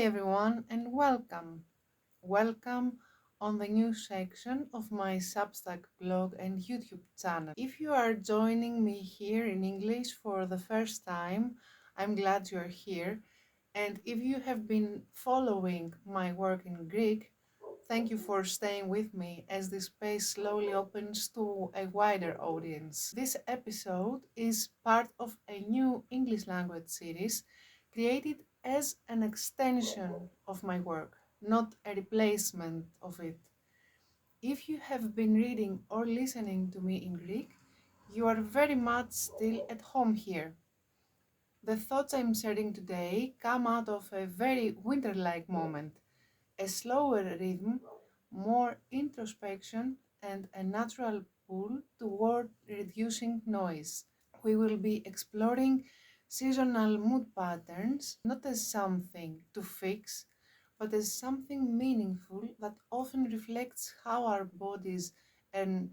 Hi everyone and welcome. Welcome on the new section of my Substack blog and YouTube channel. If you are joining me here in English for the first time, I'm glad you're here. And if you have been following my work in Greek, thank you for staying with me as this space slowly opens to a wider audience. This episode is part of a new English language series created as an extension of my work, not a replacement of it. If you have been reading or listening to me in Greek, you are very much still at home here. The thoughts I'm sharing today come out of a very winter-like moment, a slower rhythm, more introspection, and a natural pull toward reducing noise. We will be exploring seasonal mood patterns not as something to fix, but as something meaningful that often reflects how our bodies and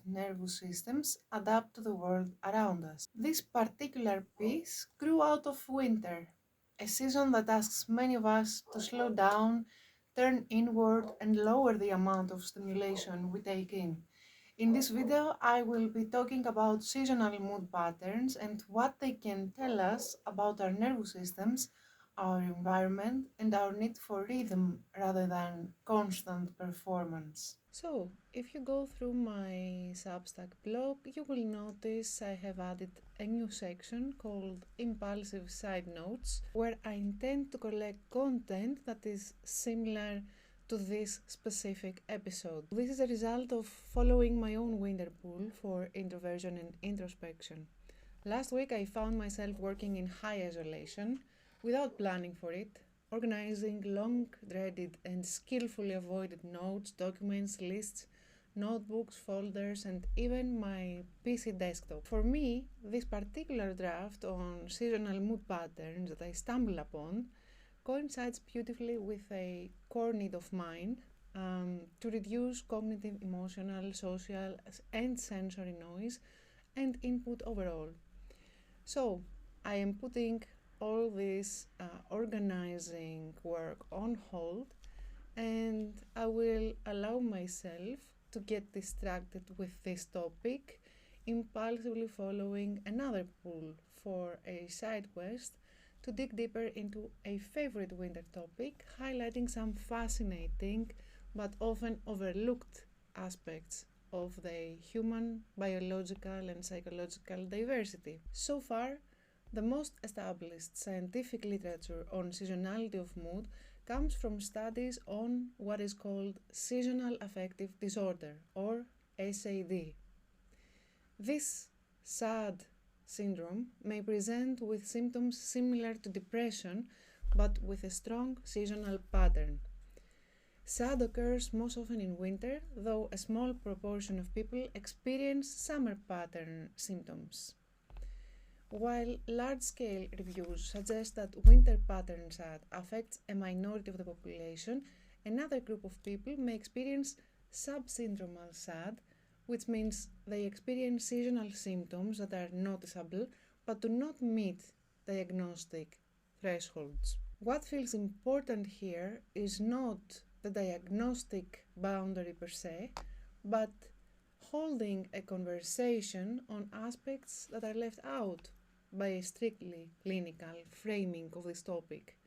nervous systems adapt to the world around us. This particular piece grew out of winter, a season that asks many of us to slow down, turn inward, and lower the amount of stimulation we take in. In this video, I will be talking about seasonal mood patterns and what they can tell us about our nervous systems, our environment, and our need for rhythm rather than constant performance. So, if you go through my Substack blog, you will notice I have added a new section called Impulsive Side Notes, where I intend to collect content that is similar to this specific episode. This is a result of following my own winter pool for introversion and introspection. Last week I found myself working in high isolation without planning for it, organizing long dreaded and skillfully avoided notes, documents, lists, notebooks, folders, and even my PC desktop. For me, this particular draft on seasonal mood patterns that I stumbled upon coincides beautifully with a core need of mine to reduce cognitive, emotional, social, and sensory noise and input overall. So, I am putting all this organizing work on hold, and I will allow myself to get distracted with this topic, impulsively following another pull for a side quest to dig deeper into a favorite winter topic, highlighting some fascinating but often overlooked aspects of the human, biological, and psychological diversity. So far, the most established scientific literature on seasonality of mood comes from studies on what is called seasonal affective disorder, or SAD. This SAD syndrome may present with symptoms similar to depression but with a strong seasonal pattern. SAD occurs most often in winter, though a small proportion of people experience summer pattern symptoms. While large-scale reviews suggest that winter pattern SAD affects a minority of the population, another group of people may experience subsyndromal SAD, which means they experience seasonal symptoms that are noticeable but do not meet diagnostic thresholds. What feels important here is not the diagnostic boundary per se, but holding a conversation on aspects that are left out by a strictly clinical framing of this topic,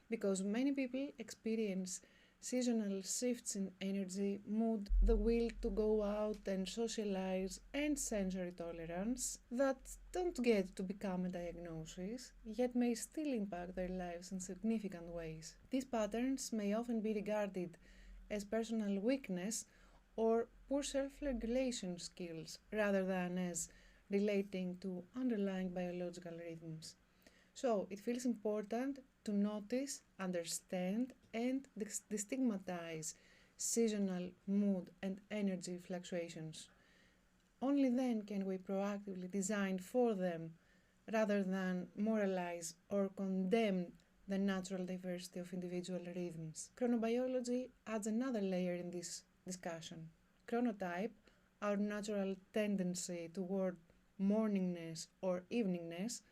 because many people experience seasonal shifts in energy, mood, the will to go out and socialize, and sensory tolerance that don't get to become a diagnosis, yet may still impact their lives in significant ways. These patterns may often be regarded as personal weakness or poor self-regulation skills rather than as relating to underlying biological rhythms. So it feels important to notice, understand, and destigmatize seasonal mood and energy fluctuations. Only then can we proactively design for them rather than moralize or condemn the natural diversity of individual rhythms. Chronobiology adds another layer in this discussion. Chronotype, our natural tendency toward morningness or eveningness,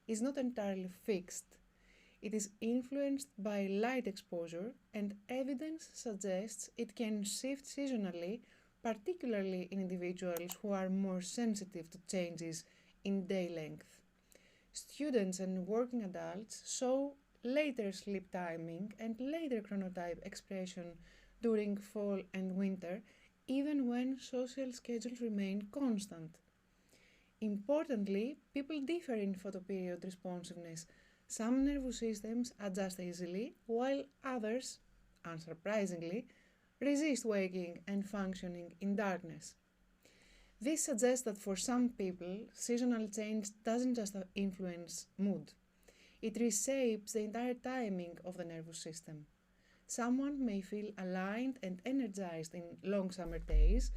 is not entirely fixed. It is influenced by light exposure, and evidence suggests it can shift seasonally, particularly in individuals who are more sensitive to changes in day length. Students and working adults show later sleep timing and later chronotype expression during fall and winter, even when social schedules remain constant. Importantly, people differ in photoperiod responsiveness. Some nervous systems adjust easily, while others, unsurprisingly, resist waking and functioning in darkness. This suggests that for some people, seasonal change doesn't just influence mood, it reshapes the entire timing of the nervous system. Someone may feel aligned and energized in long summer days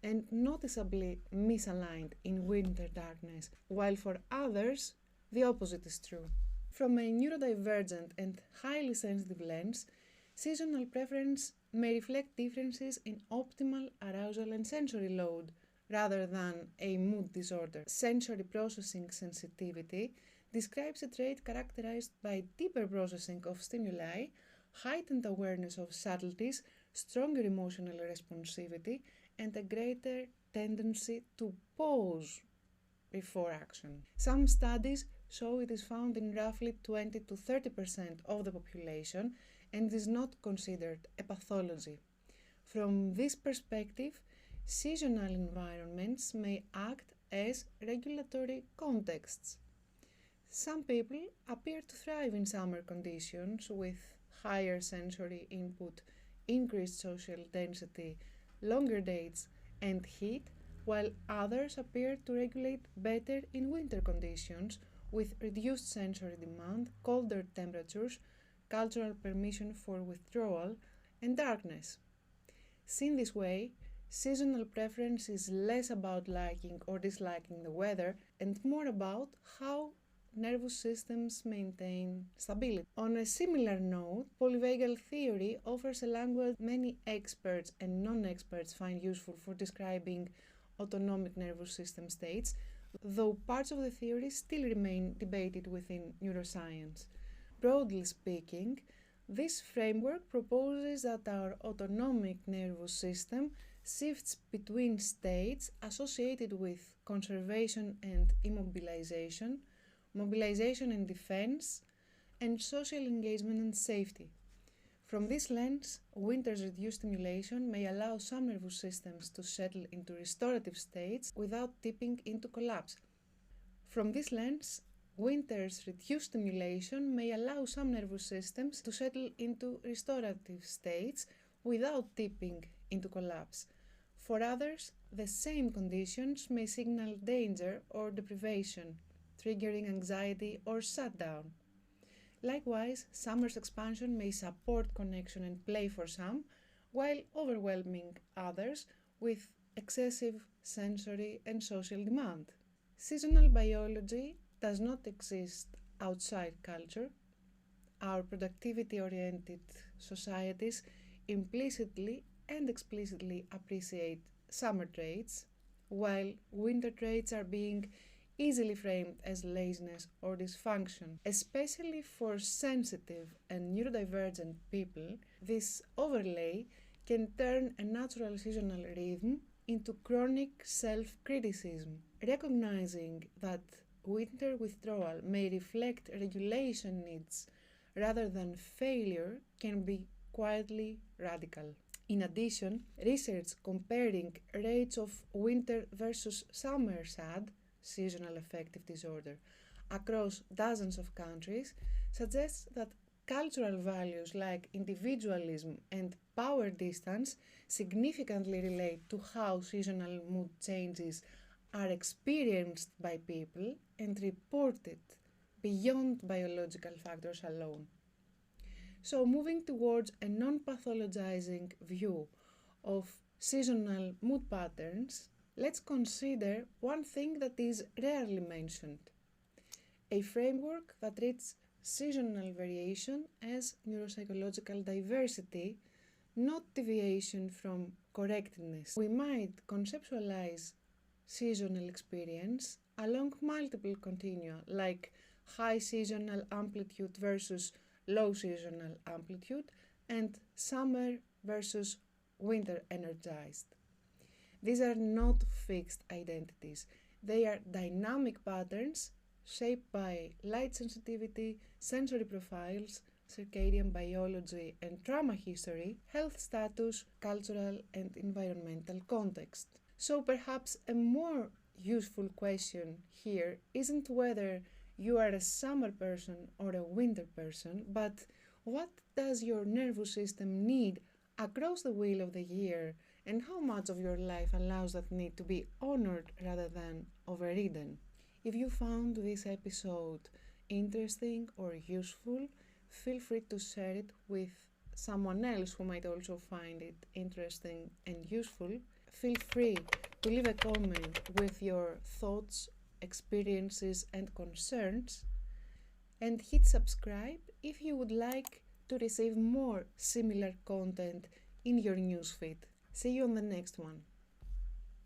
and noticeably misaligned in winter darkness, while for others, the opposite is true. From a neurodivergent and highly sensitive lens, seasonal preference may reflect differences in optimal arousal and sensory load rather than a mood disorder. Sensory processing sensitivity describes a trait characterized by deeper processing of stimuli, heightened awareness of subtleties, stronger emotional responsivity, and a greater tendency to pause before action. Some studies show it is found in roughly 20 to 30% of the population and is not considered a pathology. From this perspective, seasonal environments may act as regulatory contexts. Some people appear to thrive in summer conditions with higher sensory input, increased social density, longer days, and heat, while others appear to regulate better in winter conditions with reduced sensory demand, colder temperatures, cultural permission for withdrawal, and darkness. Seen this way, seasonal preference is less about liking or disliking the weather and more about how nervous systems maintain stability. On a similar note, polyvagal theory offers a language many experts and non-experts find useful for describing autonomic nervous system states, though parts of the theory still remain debated within neuroscience. Broadly speaking, this framework proposes that our autonomic nervous system shifts between states associated with conservation and immobilization, mobilization and defense, and social engagement and safety. From this lens, winter's reduced stimulation may allow some nervous systems to settle into restorative states without tipping into collapse. From this lens, winter's reduced stimulation may allow some nervous systems to settle into restorative states without tipping into collapse. For others, the same conditions may signal danger or deprivation, triggering anxiety or shutdown. Likewise, summer's expansion may support connection and play for some, while overwhelming others with excessive sensory and social demand. Seasonal biology does not exist outside culture. Our productivity-oriented societies implicitly and explicitly appreciate summer traits, while winter traits are being easily framed as laziness or dysfunction. Especially for sensitive and neurodivergent people, this overlay can turn a natural seasonal rhythm into chronic self-criticism. Recognizing that winter withdrawal may reflect regulation needs rather than failure can be quietly radical. In addition, research comparing rates of winter versus summer SAD, seasonal affective disorder, across dozens of countries suggests that cultural values like individualism and power distance significantly relate to how seasonal mood changes are experienced by people and reported beyond biological factors alone. So, moving towards a non-pathologizing view of seasonal mood patterns, let's consider one thing that is rarely mentioned: a framework that treats seasonal variation as neuropsychological diversity, not deviation from correctness. We might conceptualize seasonal experience along multiple continua, like high seasonal amplitude versus low seasonal amplitude, and summer versus winter energized. These are not fixed identities. They are dynamic patterns shaped by light sensitivity, sensory profiles, circadian biology and trauma history, health status, cultural and environmental context. So perhaps a more useful question here isn't whether you are a summer person or a winter person, but what does your nervous system need across the wheel of the year, and how much of your life allows that need to be honored rather than overridden. If you found this episode interesting or useful, feel free to share it with someone else who might also find it interesting and useful. Feel free to leave a comment with your thoughts, experiences, and concerns, and hit subscribe if you would like to receive more similar content in your newsfeed. See you on the next one.